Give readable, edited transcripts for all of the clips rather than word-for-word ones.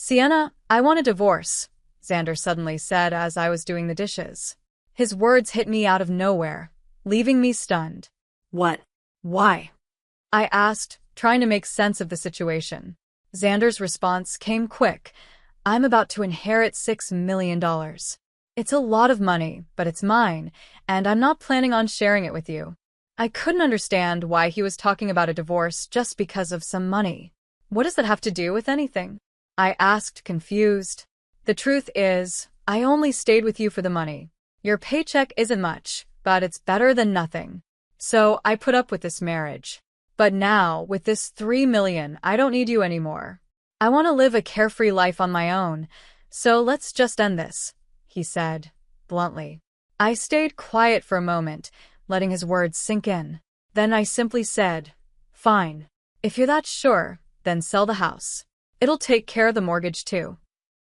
Sienna, I want a divorce, Xander suddenly said as I was doing the dishes. His words hit me out of nowhere, leaving me stunned. What? Why? I asked, trying to make sense of the situation. Xander's response came quick. I'm about to inherit $6 million. It's a lot of money, but it's mine, and I'm not planning on sharing it with you. I couldn't understand why he was talking about a divorce just because of some money. What does that have to do with anything? I asked, confused. The truth is, I only stayed with you for the money. Your paycheck isn't much, but it's better than nothing. So I put up with this marriage. But now, with this $3 million, I don't need you anymore. I want to live a carefree life on my own, so let's just end this, he said, bluntly. I stayed quiet for a moment, letting his words sink in. Then I simply said, fine. If you're that sure, then sell the house. It'll take care of the mortgage too.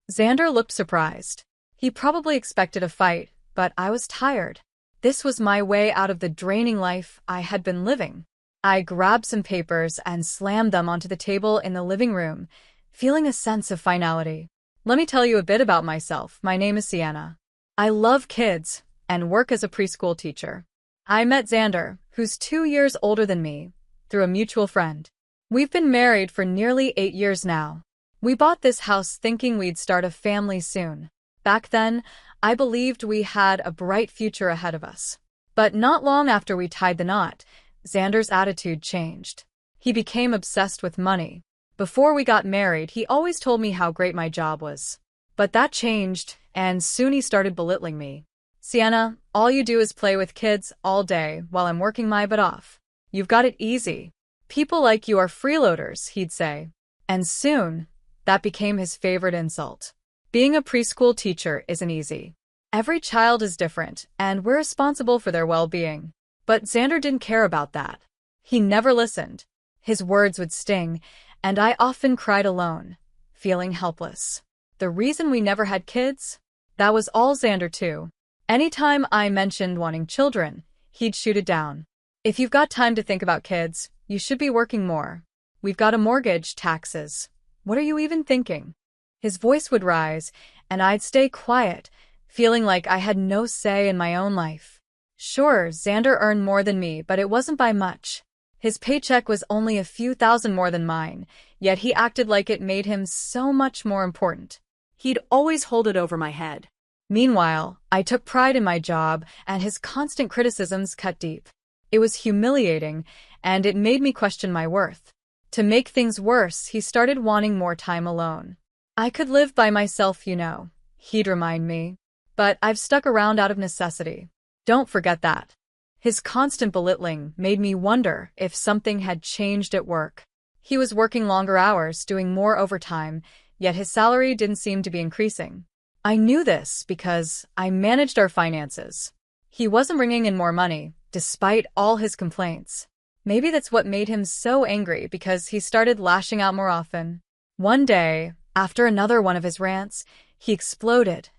Xander looked surprised. He probably expected a fight, but I was tired. This was my way out of the draining life I had been living. I grabbed some papers and slammed them onto the table in the living room, feeling a sense of finality. Let me tell you a bit about myself. My name is Sienna. I love kids and work as a preschool teacher. I met Xander, who's 2 years older than me, through a mutual friend. We've been married for nearly 8 years now. We bought this house thinking we'd start a family soon. Back then, I believed we had a bright future ahead of us. But not long after we tied the knot, Xander's attitude changed. He became obsessed with money. Before we got married, he always told me how great my job was. But that changed, and soon he started belittling me. Sienna, all you do is play with kids all day while I'm working my butt off. You've got it easy. People like you are freeloaders, he'd say. And soon, that became his favorite insult. Being a preschool teacher isn't easy. Every child is different, and we're responsible for their well-being. But Xander didn't care about that. He never listened. His words would sting, and I often cried alone, feeling helpless. The reason we never had kids? That was all Xander too. Anytime I mentioned wanting children, he'd shoot it down. If you've got time to think about kids, you should be working more. We've got a mortgage, taxes. What are you even thinking? His voice would rise, and I'd stay quiet, feeling like I had no say in my own life. Sure, Xander earned more than me, but it wasn't by much. His paycheck was only a few thousand more than mine, yet he acted like it made him so much more important. He'd always hold it over my head. Meanwhile, I took pride in my job, and his constant criticisms cut deep. It was humiliating, and it made me question my worth. To make things worse, he started wanting more time alone. I could live by myself, you know, he'd remind me. But I've stuck around out of necessity. Don't forget that. His constant belittling made me wonder if something had changed at work. He was working longer hours, doing more overtime, yet his salary didn't seem to be increasing. I knew this because I managed our finances. He wasn't bringing in more money, despite all his complaints. Maybe that's what made him so angry, because he started lashing out more often. One day, after another one of his rants, he exploded,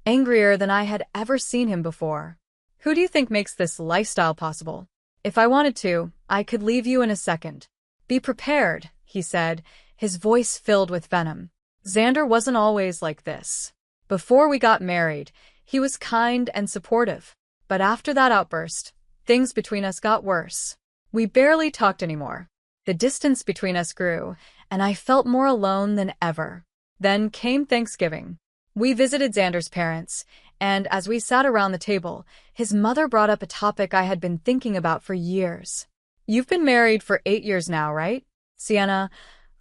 angrier than I had ever seen him before. Who do you think makes this lifestyle possible? If I wanted to, I could leave you in a second. Be prepared, he said, his voice filled with venom. Xander wasn't always like this. Before we got married, he was kind and supportive. But after that outburst, things between us got worse. We barely talked anymore. The distance between us grew, and I felt more alone than ever. Then came Thanksgiving. We visited Xander's parents, and as we sat around the table, his mother brought up a topic I had been thinking about for years. You've been married for 8 years now, right? Sienna,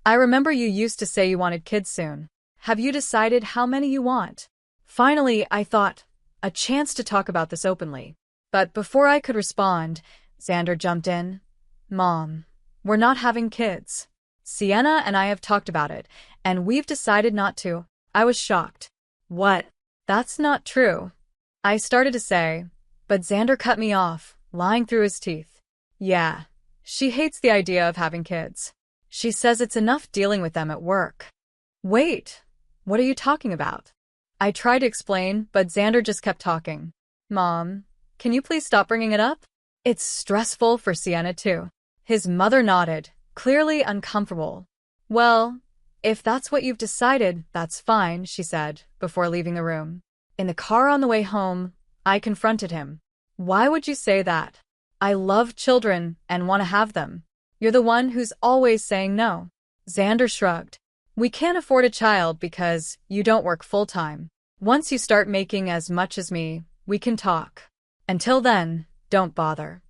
I remember you used to say you wanted kids soon. Have you decided how many you want? Finally, I thought, a chance to talk about this openly. But before I could respond, Xander jumped in. Mom, we're not having kids. Sienna and I have talked about it, and we've decided not to. I was shocked. What? That's not true. I started to say, but Xander cut me off, lying through his teeth. Yeah, she hates the idea of having kids. She says it's enough dealing with them at work. Wait, what are you talking about? I tried to explain, but Xander just kept talking. Mom, can you please stop bringing it up? It's stressful for Sienna too. His mother nodded, clearly uncomfortable. Well, If that's what you've decided, that's fine, she said, before leaving the room. In the car on the way home, I confronted him. Why would you say that? I love children and want to have them. You're the one who's always saying no. Xander shrugged. We can't afford a child because you don't work full-time. Once you start making as much as me, we can talk. Until then, don't bother.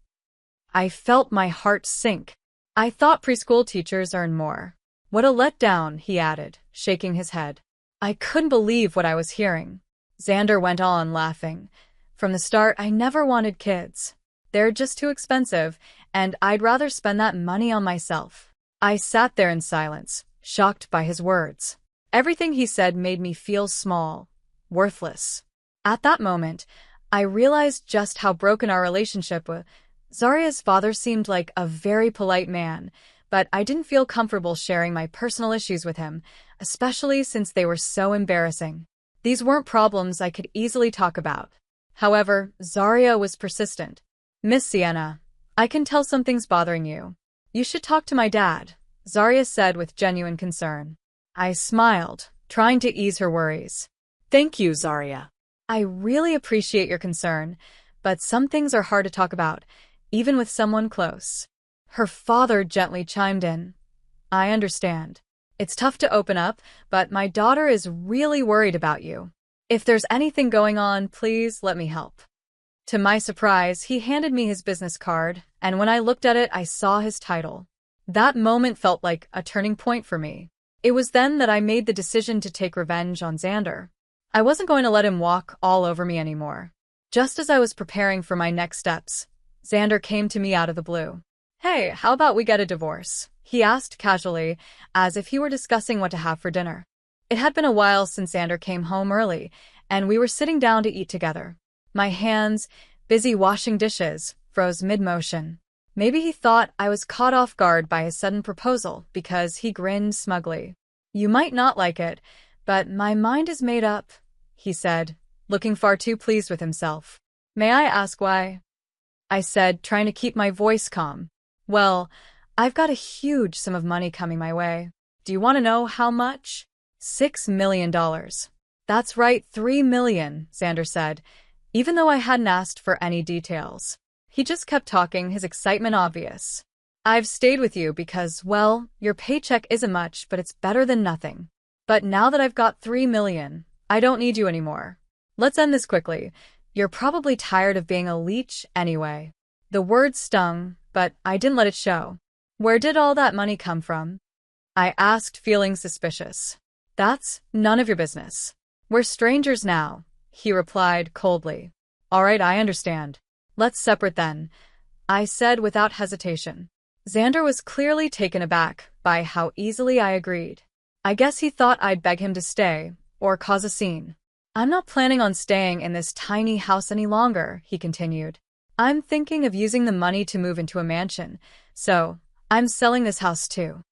I felt my heart sink. I thought preschool teachers earn more. What a letdown, he added, shaking his head. I couldn't believe what I was hearing. Xander went on, laughing. From the start, I never wanted kids. They're just too expensive, and I'd rather spend that money on myself. I sat there in silence, shocked by his words. Everything he said made me feel small, worthless. At that moment, I realized just how broken our relationship was. Zaria's father seemed like a very polite man, but I didn't feel comfortable sharing my personal issues with him, especially since they were so embarrassing. These weren't problems I could easily talk about. However, Zaria was persistent. Miss Sienna, I can tell something's bothering you. You should talk to my dad, Zaria said with genuine concern. I smiled, trying to ease her worries. Thank you, Zaria. I really appreciate your concern, but some things are hard to talk about, even with someone close. Her father gently chimed in. I understand. It's tough to open up, but my daughter is really worried about you. If there's anything going on, please let me help. To my surprise, he handed me his business card, and when I looked at it, I saw his title. That moment felt like a turning point for me. It was then that I made the decision to take revenge on Xander. I wasn't going to let him walk all over me anymore. Just as I was preparing for my next steps, Xander came to me out of the blue. Hey, how about we get a divorce? He asked casually, as if he were discussing what to have for dinner. It had been a while since Xander came home early, and we were sitting down to eat together. My hands, busy washing dishes, froze mid-motion. Maybe he thought I was caught off guard by his sudden proposal because he grinned smugly. You might not like it, but my mind is made up, he said, looking far too pleased with himself. May I ask why? I said, trying to keep my voice calm. Well, I've got a huge sum of money coming my way. Do you want to know how much? $6 million. That's right, $3 million, Xander said, even though I hadn't asked for any details. He just kept talking, his excitement obvious. I've stayed with you because, well, your paycheck isn't much, but it's better than nothing. But now that I've got $3 million, I don't need you anymore. Let's end this quickly. You're probably tired of being a leech anyway. The words stung, but I didn't let it show. Where did all that money come from? I asked, feeling suspicious. That's none of your business. We're strangers now, he replied coldly. All right, I understand. Let's separate then, I said without hesitation. Xander was clearly taken aback by how easily I agreed. I guess he thought I'd beg him to stay, or cause a scene. I'm not planning on staying in this tiny house any longer, he continued. I'm thinking of using the money to move into a mansion, so I'm selling this house too.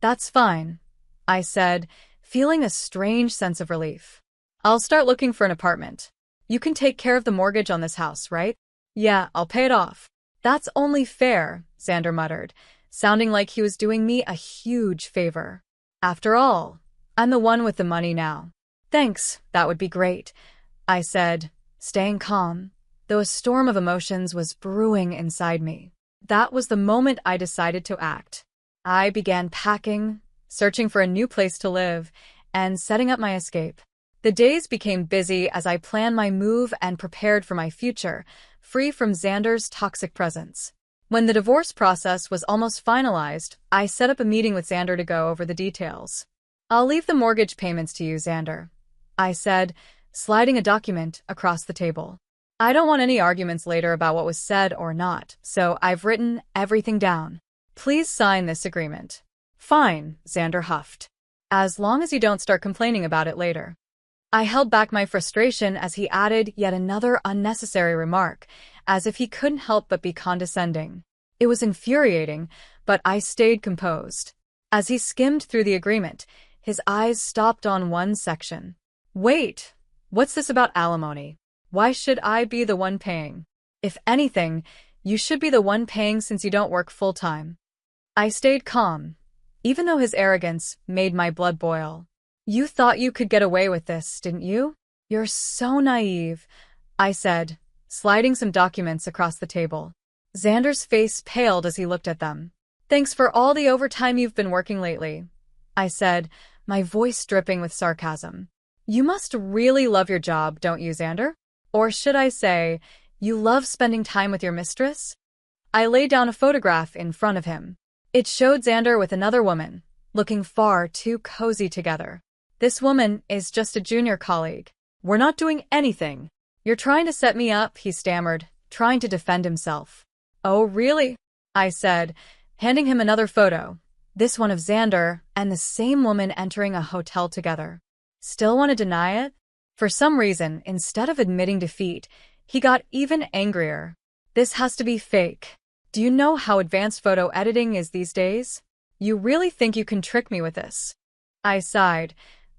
That's fine, I said, feeling a strange sense of relief. I'll start looking for an apartment. You can take care of the mortgage on this house, right? Yeah, I'll pay it off. That's only fair, Xander muttered, sounding like he was doing me a huge favor. After all, I'm the one with the money now. Thanks, that would be great, I said, staying calm, though a storm of emotions was brewing inside me. That was the moment I decided to act. I began packing, searching for a new place to live, and setting up my escape. The days became busy as I planned my move and prepared for my future, free from Xander's toxic presence. When the divorce process was almost finalized, I set up a meeting with Xander to go over the details. I'll leave the mortgage payments to you, Xander, I said, sliding a document across the table. I don't want any arguments later about what was said or not, so I've written everything down. Please sign this agreement. Fine, Xander huffed. As long as you don't start complaining about it later. I held back my frustration as he added yet another unnecessary remark, as if he couldn't help but be condescending. It was infuriating, but I stayed composed. As he skimmed through the agreement, his eyes stopped on one section. Wait, what's this about alimony? Why should I be the one paying? If anything, you should be the one paying since you don't work full-time. I stayed calm, even though his arrogance made my blood boil. You thought you could get away with this, didn't you? You're so naive, I said, sliding some documents across the table. Xander's face paled as he looked at them. Thanks for all the overtime you've been working lately, I said, my voice dripping with sarcasm. You must really love your job, don't you, Xander? Or should I say, you love spending time with your mistress? I laid down a photograph in front of him. It showed Xander with another woman, looking far too cozy together. This woman is just a junior colleague. We're not doing anything. You're trying to set me up, he stammered, trying to defend himself. Oh, really? I said, handing him another photo. This one of Xander and the same woman entering a hotel together. Still want to deny it? For some reason, instead of admitting defeat, he got even angrier. This has to be fake. Do you know how advanced photo editing is these days? You really think you can trick me with this? I sighed,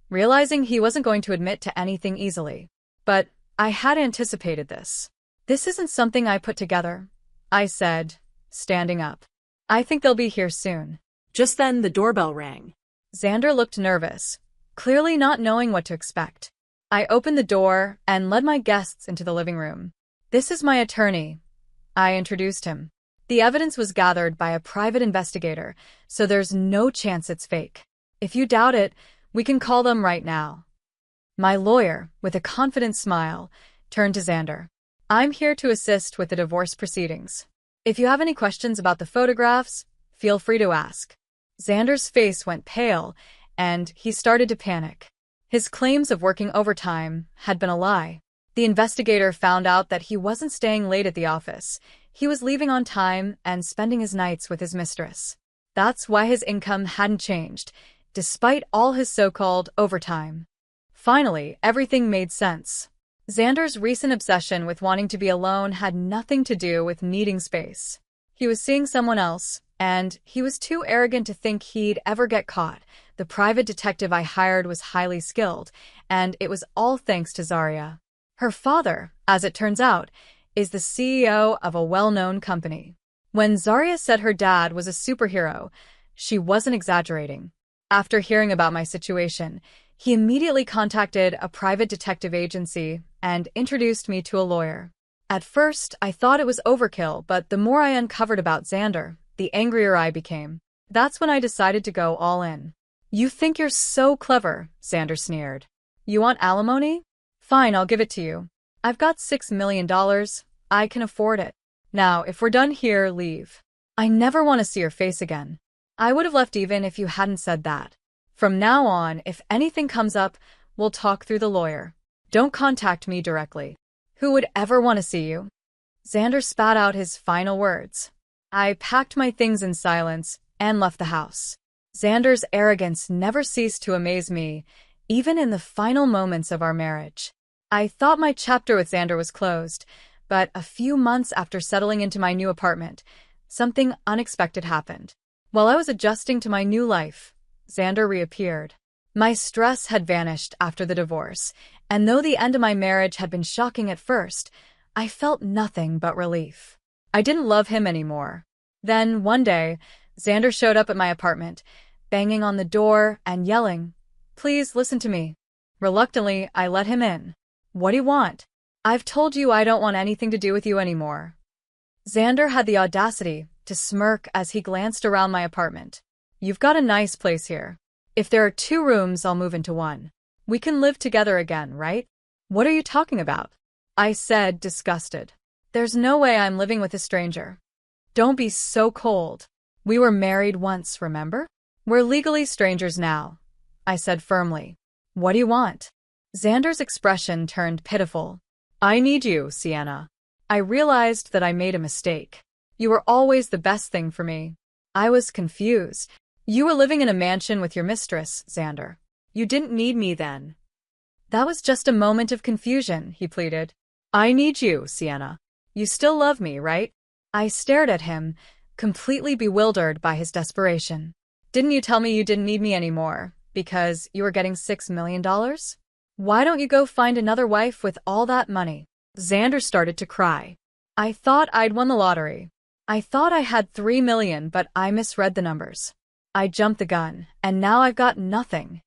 realizing he wasn't going to admit to anything easily. But I had anticipated this. This isn't something I put together, I said, standing up. I think they'll be here soon. Just then the doorbell rang. Xander looked nervous, clearly not knowing what to expect. I opened the door and led my guests into the living room. This is my attorney, I introduced him. The evidence was gathered by a private investigator, so there's no chance it's fake. If you doubt it, we can call them right now. My lawyer, with a confident smile, turned to Xander. I'm here to assist with the divorce proceedings. If you have any questions about the photographs, feel free to ask. Xander's face went pale, and he started to panic. His claims of working overtime had been a lie. The investigator found out that he wasn't staying late at the office. He was leaving on time and spending his nights with his mistress. That's why his income hadn't changed, despite all his so-called overtime. Finally, everything made sense. Xander's recent obsession with wanting to be alone had nothing to do with needing space. He was seeing someone else, and he was too arrogant to think he'd ever get caught. The private detective I hired was highly skilled, and it was all thanks to Zarya. Her father, as it turns out, is the CEO of a well-known company. When Zarya said her dad was a superhero, she wasn't exaggerating. After hearing about my situation, he immediately contacted a private detective agency and introduced me to a lawyer. At first, I thought it was overkill, but the more I uncovered about Xander, the angrier I became. That's when I decided to go all in. You think you're so clever, Xander sneered. You want alimony? Fine, I'll give it to you. I've got $6 million. I can afford it. Now, if we're done here, leave. I never want to see your face again. I would have left even if you hadn't said that. From now on, if anything comes up, we'll talk through the lawyer. Don't contact me directly. Who would ever want to see you? Xander spat out his final words. I packed my things in silence and left the house. Xander's arrogance never ceased to amaze me, even in the final moments of our marriage. I thought my chapter with Xander was closed, but a few months after settling into my new apartment, something unexpected happened. While I was adjusting to my new life, Xander reappeared. My stress had vanished after the divorce, and though the end of my marriage had been shocking at first, I felt nothing but relief. I didn't love him anymore. Then, one day, Xander showed up at my apartment, banging on the door and yelling, "Please listen to me." Reluctantly, I let him in. "What do you want?" "I've told you I don't want anything to do with you anymore." Xander had the audacity to smirk as he glanced around my apartment. "You've got a nice place here. If there are 2 rooms, I'll move into 1. We can live together again, right?" "What are you talking about?" I said, disgusted. "There's no way I'm living with a stranger." "Don't be so cold. We were married once, remember? We're legally strangers now," I said firmly. "What do you want?" Xander's expression turned pitiful. "I need you, Sienna. I realized that I made a mistake. You were always the best thing for me." I was confused. "You were living in a mansion with your mistress, Xander. You didn't need me then." "That was just a moment of confusion," he pleaded. "I need you, Sienna. You still love me, right?" I stared at him, completely bewildered by his desperation. "Didn't you tell me you didn't need me anymore, because you were getting $6 million? Why don't you go find another wife with all that money?" Xander started to cry. "I thought I'd won the lottery. I thought I had $3 million, but I misread the numbers. I jumped the gun, and now I've got nothing.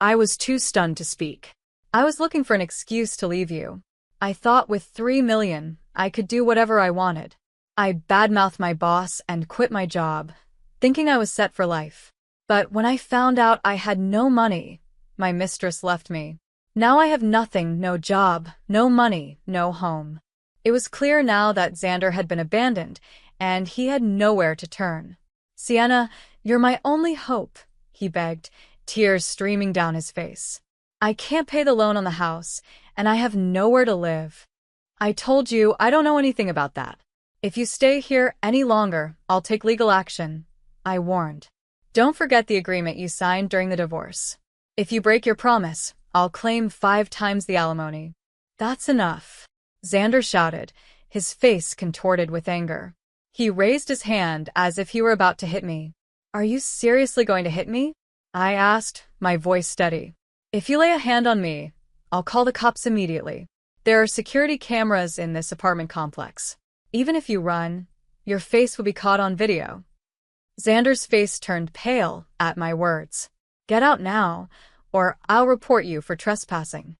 I was too stunned to speak. I was looking for an excuse to leave you. I thought with 3 million, I could do whatever I wanted. I badmouthed my boss and quit my job, thinking I was set for life. But when I found out I had no money, my mistress left me. Now I have nothing, no job, no money, no home. It was clear now that Xander had been abandoned, and he had nowhere to turn. Sienna, you're my only hope, he begged, tears streaming down his face. I can't pay the loan on the house, and I have nowhere to live. I told you I don't know anything about that. If you stay here any longer, I'll take legal action, I warned. Don't forget the agreement you signed during the divorce. If you break your promise, I'll claim 5 times the alimony. That's enough, Xander shouted, his face contorted with anger. He raised his hand as if he were about to hit me. Are you seriously going to hit me? I asked, my voice steady. If you lay a hand on me, I'll call the cops immediately. There are security cameras in this apartment complex. Even if you run, your face will be caught on video. Xander's face turned pale at my words. Get out now, or I'll report you for trespassing.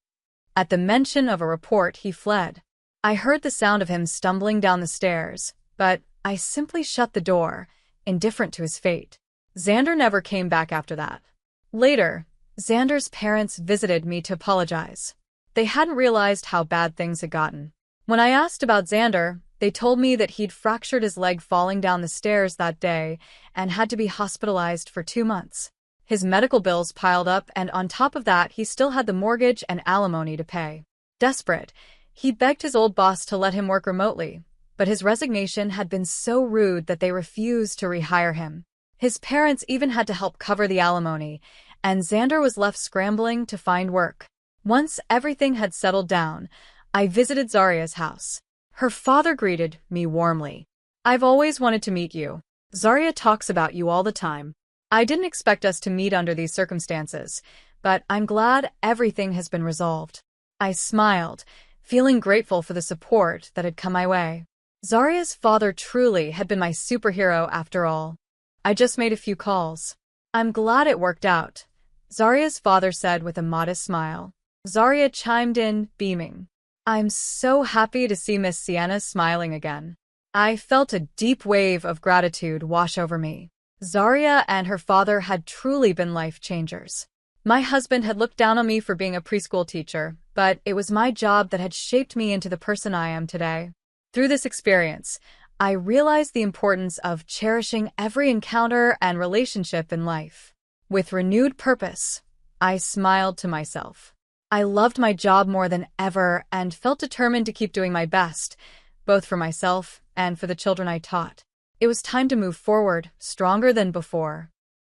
At the mention of a report, he fled. I heard the sound of him stumbling down the stairs, but I simply shut the door, indifferent to his fate. Xander never came back after that. Later, Xander's parents visited me to apologize. They hadn't realized how bad things had gotten. When I asked about Xander, they told me that he'd fractured his leg falling down the stairs that day and had to be hospitalized for 2 months. His medical bills piled up, and on top of that, he still had the mortgage and alimony to pay. Desperate, he begged his old boss to let him work remotely, but his resignation had been so rude that they refused to rehire him. His parents even had to help cover the alimony, and Xander was left scrambling to find work. Once everything had settled down, I visited Zaria's house. Her father greeted me warmly. I've always wanted to meet you. Zaria talks about you all the time. I didn't expect us to meet under these circumstances, but I'm glad everything has been resolved. I smiled, feeling grateful for the support that had come my way. Zaria's father truly had been my superhero after all. I just made a few calls. I'm glad it worked out, Zaria's father said with a modest smile. Zaria chimed in, beaming. I'm so happy to see Miss Sienna smiling again. I felt a deep wave of gratitude wash over me. Zaria and her father had truly been life changers. My husband had looked down on me for being a preschool teacher, but it was my job that had shaped me into the person I am today. Through this experience, I realized the importance of cherishing every encounter and relationship in life. With renewed purpose, I smiled to myself. I loved my job more than ever and felt determined to keep doing my best, both for myself and for the children I taught. It was time to move forward, stronger than before.